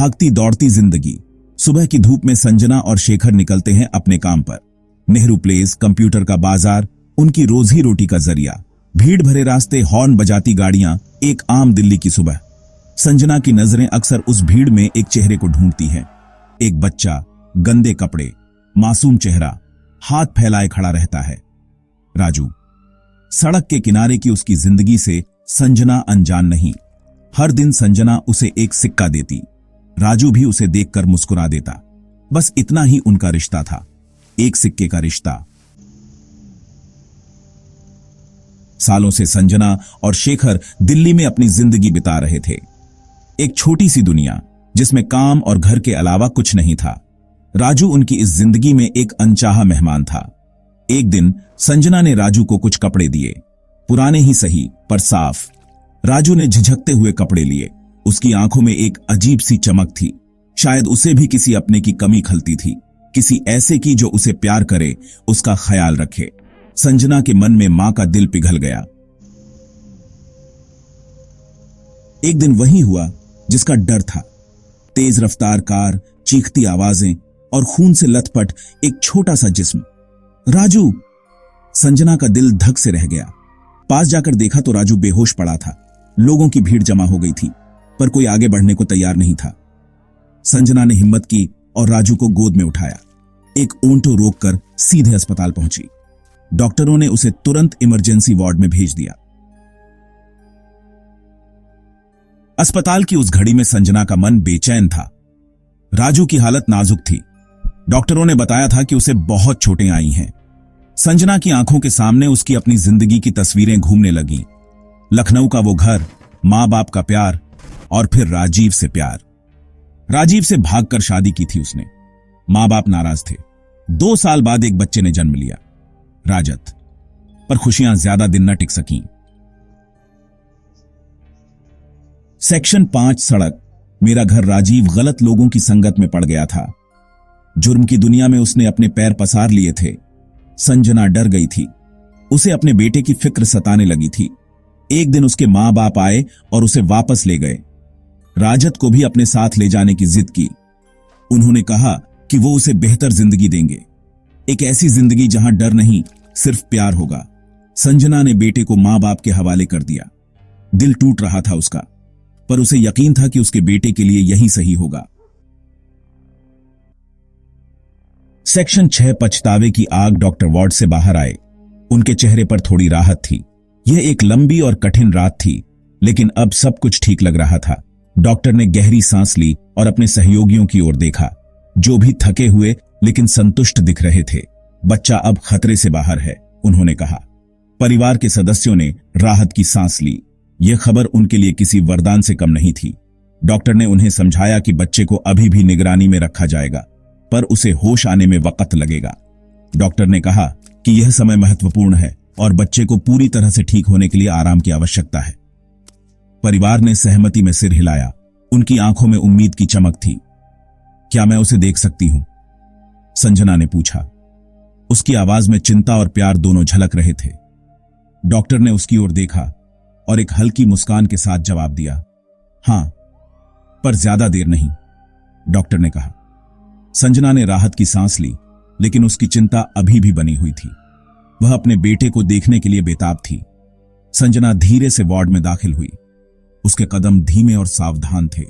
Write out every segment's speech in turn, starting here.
भागती दौड़ती जिंदगी। सुबह की धूप में संजना और शेखर निकलते हैं अपने काम पर। नेहरू प्लेस, कंप्यूटर का बाजार, उनकी रोजी रोटी का जरिया। भीड़ भरे रास्ते, हॉर्न बजाती गाड़ियां, एक आम दिल्ली की सुबह। संजना की नजरें अक्सर उस भीड़ में एक चेहरे को ढूंढती हैं। एक बच्चा, गंदे कपड़े, मासूम चेहरा, हाथ फैलाए खड़ा रहता है। राजू। सड़क के किनारे की उसकी जिंदगी से संजना अनजान नहीं। हर दिन संजना उसे एक सिक्का देती, राजू भी उसे देखकर मुस्कुरा देता। बस इतना ही उनका रिश्ता था, एक सिक्के का रिश्ता। सालों से संजना और शेखर दिल्ली में अपनी जिंदगी बिता रहे थे। एक छोटी सी दुनिया जिसमें काम और घर के अलावा कुछ नहीं था। राजू उनकी इस जिंदगी में एक अनचाहा मेहमान था। एक दिन संजना ने राजू को कुछ कपड़े दिए, पुराने ही सही पर साफ। राजू ने झिझकते हुए कपड़े लिए। उसकी आंखों में एक अजीब सी चमक थी। शायद उसे भी किसी अपने की कमी खलती थी, किसी ऐसे की जो उसे प्यार करे, उसका ख्याल रखे। संजना के मन में मां का दिल पिघल गया। एक दिन वही हुआ जिसका डर था। तेज रफ्तार कार, चीखती आवाजें और खून से लथपथ एक छोटा सा जिस्म। राजू! संजना का दिल धक से रह गया। पास जाकर देखा तो राजू बेहोश पड़ा था। लोगों की भीड़ जमा हो गई थी, पर कोई आगे बढ़ने को तैयार नहीं था। संजना ने हिम्मत की और राजू को गोद में उठाया। एक ऊंटो रोककर सीधे अस्पताल पहुंची। डॉक्टरों ने उसे तुरंत इमरजेंसी वार्ड में भेज दिया। अस्पताल की उस घड़ी में संजना का मन बेचैन था। राजू की हालत नाजुक थी। डॉक्टरों ने बताया था कि उसे बहुत चोटें आई हैं। संजना की आंखों के सामने उसकी अपनी जिंदगी की तस्वीरें घूमने लगीं। लखनऊ का वो घर, मां बाप का प्यार और फिर राजीव से प्यार। राजीव से भागकर शादी की थी उसने। मां बाप नाराज थे। 2 साल बाद एक बच्चे ने जन्म लिया, राजत। पर खुशियां ज्यादा दिन न टिक सकीं। सेक्शन 5 सड़क। मेरा घर राजीव गलत लोगों की संगत में पड़ गया था। जुर्म की दुनिया में उसने अपने पैर पसार लिए थे। संजना डर गई थी। उसे अपने बेटे की फिक्र सताने लगी थी। एक दिन उसके मां बाप आए और उसे वापस ले गए। राजत को भी अपने साथ ले जाने की जिद की। उन्होंने कहा कि वो उसे बेहतर जिंदगी देंगे, एक ऐसी जिंदगी जहां डर नहीं, सिर्फ प्यार होगा। संजना ने बेटे को मां बाप के हवाले कर दिया। दिल टूट रहा था उसका, पर उसे यकीन था कि उसके बेटे के लिए यही सही होगा। सेक्शन 6 पछतावे की आग। डॉक्टर वार्ड से बाहर आए। उनके चेहरे पर थोड़ी राहत थी। यह एक लंबी और कठिन रात थी, लेकिन अब सब कुछ ठीक लग रहा था। डॉक्टर ने गहरी सांस ली और अपने सहयोगियों की ओर देखा, जो भी थके हुए लेकिन संतुष्ट दिख रहे थे। बच्चा अब खतरे से बाहर है, उन्होंने कहा। परिवार के सदस्यों ने राहत की सांस ली। यह खबर उनके लिए किसी वरदान से कम नहीं थी। डॉक्टर ने उन्हें समझाया कि बच्चे को अभी भी निगरानी में रखा जाएगा, पर उसे होश आने में वक्त लगेगा। डॉक्टर ने कहा कि यह समय महत्वपूर्ण है और बच्चे को पूरी तरह से ठीक होने के लिए आराम की आवश्यकता है। परिवार ने सहमति में सिर हिलाया। उनकी आंखों में उम्मीद की चमक थी। क्या मैं उसे देख सकती हूं? संजना ने पूछा। उसकी आवाज में चिंता और प्यार दोनों झलक रहे थे। डॉक्टर ने उसकी ओर देखा और एक हल्की मुस्कान के साथ जवाब दिया, हां, पर ज्यादा देर नहीं, डॉक्टर ने कहा। संजना ने राहत की सांस ली, लेकिन उसकी चिंता अभी भी बनी हुई थी। वह अपने बेटे को देखने के लिए बेताब थी। संजना धीरे से वार्ड में दाखिल हुई। उसके कदम धीमे और सावधान थे।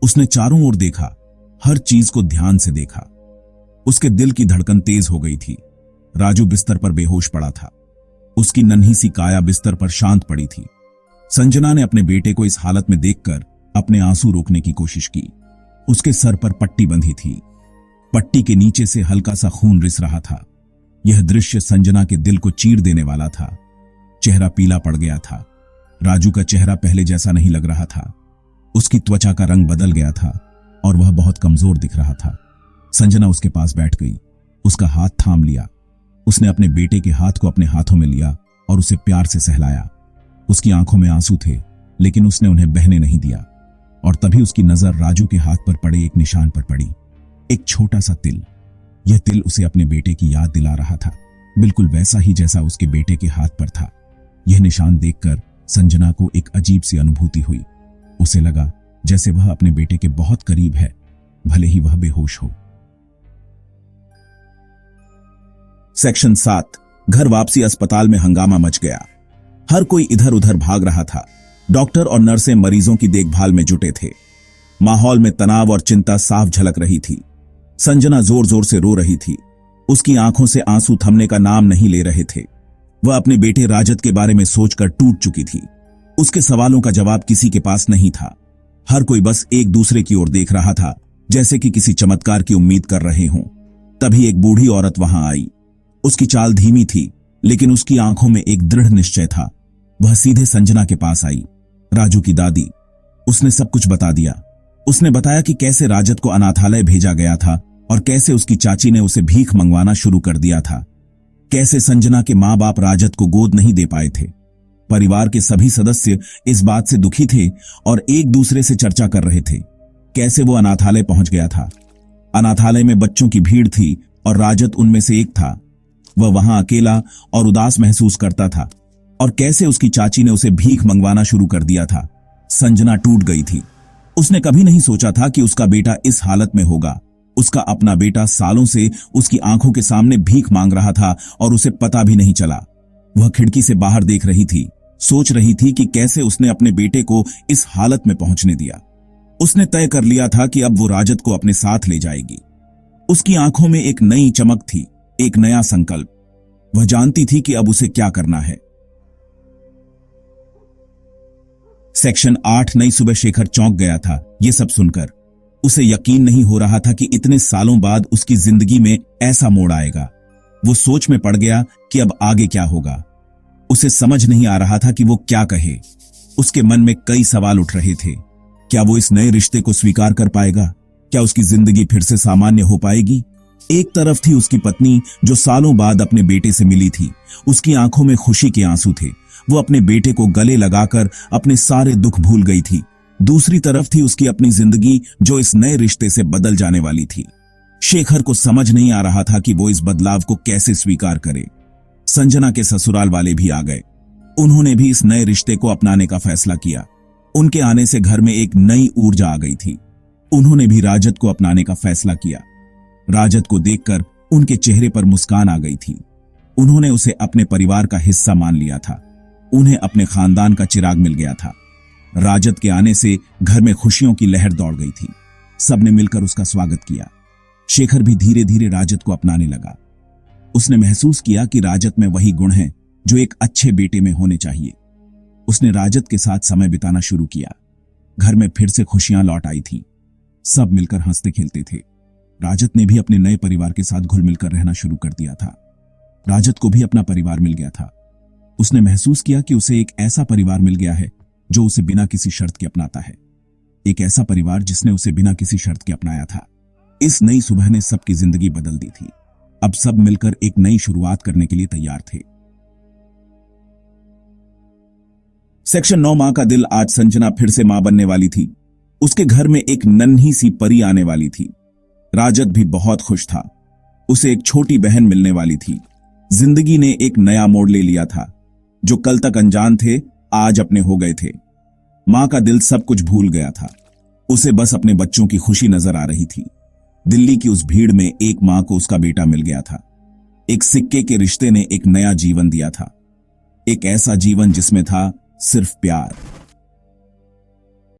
उसने चारों ओर देखा, हर चीज को ध्यान से देखा। उसके दिल की धड़कन तेज हो गई थी। राजू बिस्तर पर बेहोश पड़ा था। उसकी नन्ही सी काया बिस्तर पर शांत पड़ी थी। संजना ने अपने बेटे को इस हालत में देखकर अपने आंसू रोकने की कोशिश की। उसके सर पर पट्टी बंधी थी। पट्टी के नीचे से हल्का सा खून रिस रहा था। यह दृश्य संजना के दिल को चीर देने वाला था। चेहरा पीला पड़ गया था। राजू का चेहरा पहले जैसा नहीं लग रहा था। उसकी त्वचा का रंग बदल गया था और वह बहुत कमजोर दिख रहा था। संजना उसके पास बैठ गई, उसका हाथ थाम लिया। उसने अपने बेटे के हाथ को अपने हाथों में लिया और उसे प्यार से सहलाया। उसकी आंखों में आंसू थे, लेकिन उसने उन्हें बहने नहीं दिया। और तभी उसकी नजर राजू के हाथ पर पड़े एक निशान पर पड़ी, एक छोटा सा तिल। यह तिल उसे अपने बेटे की याद दिला रहा था, बिल्कुल वैसा ही जैसा उसके बेटे के हाथ पर था। यह निशान देखकर संजना को एक अजीब सी अनुभूति हुई। उसे लगा जैसे वह अपने बेटे के बहुत करीब है, भले ही वह बेहोश हो। सेक्शन 7। घर वापसी अस्पताल में हंगामा मच गया। हर कोई इधर उधर भाग रहा था। डॉक्टर और नर्सें मरीजों की देखभाल में जुटे थे। माहौल में तनाव और चिंता साफ झलक रही थी। संजना जोर जोर से रो रही थी। उसकी आंखों से आंसू थमने का नाम नहीं ले रहे थे। वह अपने बेटे राजत के बारे में सोचकर टूट चुकी थी। उसके सवालों का जवाब किसी के पास नहीं था। हर कोई बस एक दूसरे की ओर देख रहा था, जैसे कि किसी चमत्कार की उम्मीद कर रहे हों। तभी एक बूढ़ी औरत वहां आई। उसकी चाल धीमी थी, लेकिन उसकी आंखों में एक दृढ़ निश्चय था। वह सीधे संजना के पास आई। राजू की दादी। उसने सब कुछ बता दिया। उसने बताया कि कैसे राजत को अनाथालय भेजा गया था और कैसे उसकी चाची ने उसे भीख मंगवाना शुरू कर दिया था। कैसे संजना के मां बाप राजत को गोद नहीं दे पाए थे। परिवार के सभी सदस्य इस बात से दुखी थे और एक दूसरे से चर्चा कर रहे थे। कैसे वो अनाथालय पहुंच गया था। अनाथालय में बच्चों की भीड़ थी और राजत उनमें से एक था। वह वहां अकेला और उदास महसूस करता था। और कैसे उसकी चाची ने उसे भीख मंगवाना शुरू कर दिया था। संजना टूट गई थी। उसने कभी नहीं सोचा था कि उसका बेटा इस हालत में होगा। उसका अपना बेटा सालों से उसकी आंखों के सामने भीख मांग रहा था और उसे पता भी नहीं चला। वह खिड़की से बाहर देख रही थी, सोच रही थी कि कैसे उसने अपने बेटे को इस हालत में पहुंचने दिया। उसने तय कर लिया था कि अब वो राजत को अपने साथ ले जाएगी। उसकी आंखों में एक नई चमक थी, एक नया संकल्प। वह जानती थी कि अब उसे क्या करना है। सेक्शन 8। नई सुबह शेखर चौंक गया था यह सब सुनकर। उसे यकीन नहीं हो रहा था कि इतने सालों बाद उसकी जिंदगी में ऐसा मोड़ आएगा। वो सोच में पड़ गया कि अब आगे क्या होगा। उसे समझ नहीं आ रहा था कि वो क्या कहे। उसके मन में कई सवाल उठ रहे थे। क्या वो इस नए रिश्ते को स्वीकार कर पाएगा? क्या उसकी जिंदगी फिर से सामान्य हो पाएगी? एक तरफ थी उसकी पत्नी जो सालों बाद अपने बेटे से मिली थी। उसकी आंखों में खुशी के आंसू थे। वो अपने बेटे को गले लगाकर अपने सारे दुख भूल गई थी। दूसरी तरफ थी उसकी अपनी जिंदगी जो इस नए रिश्ते से बदल जाने वाली थी। शेखर को समझ नहीं आ रहा था कि वो इस बदलाव को कैसे स्वीकार करे। संजना के ससुराल वाले भी आ गए। उन्होंने भी इस नए रिश्ते को अपनाने का फैसला किया। उनके आने से घर में एक नई ऊर्जा आ गई थी। उन्होंने भी राजत को अपनाने का फैसला किया। राजत को देखकर उनके चेहरे पर मुस्कान आ गई थी। उन्होंने उसे अपने परिवार का हिस्सा मान लिया था। उन्हें अपने खानदान का चिराग मिल गया था। राजत के आने से घर में खुशियों की लहर दौड़ गई थी। सबने मिलकर उसका स्वागत किया। शेखर भी धीरे धीरे राजत को अपनाने लगा। उसने महसूस किया कि राजत में वही गुण हैं जो एक अच्छे बेटे में होने चाहिए। उसने राजत के साथ समय बिताना शुरू किया। घर में फिर से खुशियां लौट आई थीं। सब मिलकर हंसते खेलते थे। राजत ने भी अपने नए परिवार के साथ घुल मिलकर रहना शुरू कर दिया था। राजत को भी अपना परिवार मिल गया था। उसने महसूस किया कि उसे एक ऐसा परिवार मिल गया है जो उसे बिना किसी शर्त के अपनाता है। एक ऐसा परिवार जिसने उसे बिना किसी शर्त के अपनाया था। इस नई सुबह ने सबकी जिंदगी बदल दी थी। अब सब मिलकर एक नई शुरुआत करने के लिए तैयार थे। सेक्शन 9। मां का दिल। आज संजना फिर से मां बनने वाली थी। उसके घर में एक नन्ही सी परी आने वाली थी। राजत भी बहुत खुश था। उसे एक छोटी बहन मिलने वाली थी। जिंदगी ने एक नया मोड़ ले लिया था। जो कल तक अनजान थे आज अपने हो गए थे। मां का दिल सब कुछ भूल गया था। उसे बस अपने बच्चों की खुशी नजर आ रही थी। दिल्ली की उस भीड़ में एक मां को उसका बेटा मिल गया था। एक सिक्के के रिश्ते ने एक नया जीवन दिया था। एक ऐसा जीवन जिसमें था सिर्फ प्यार।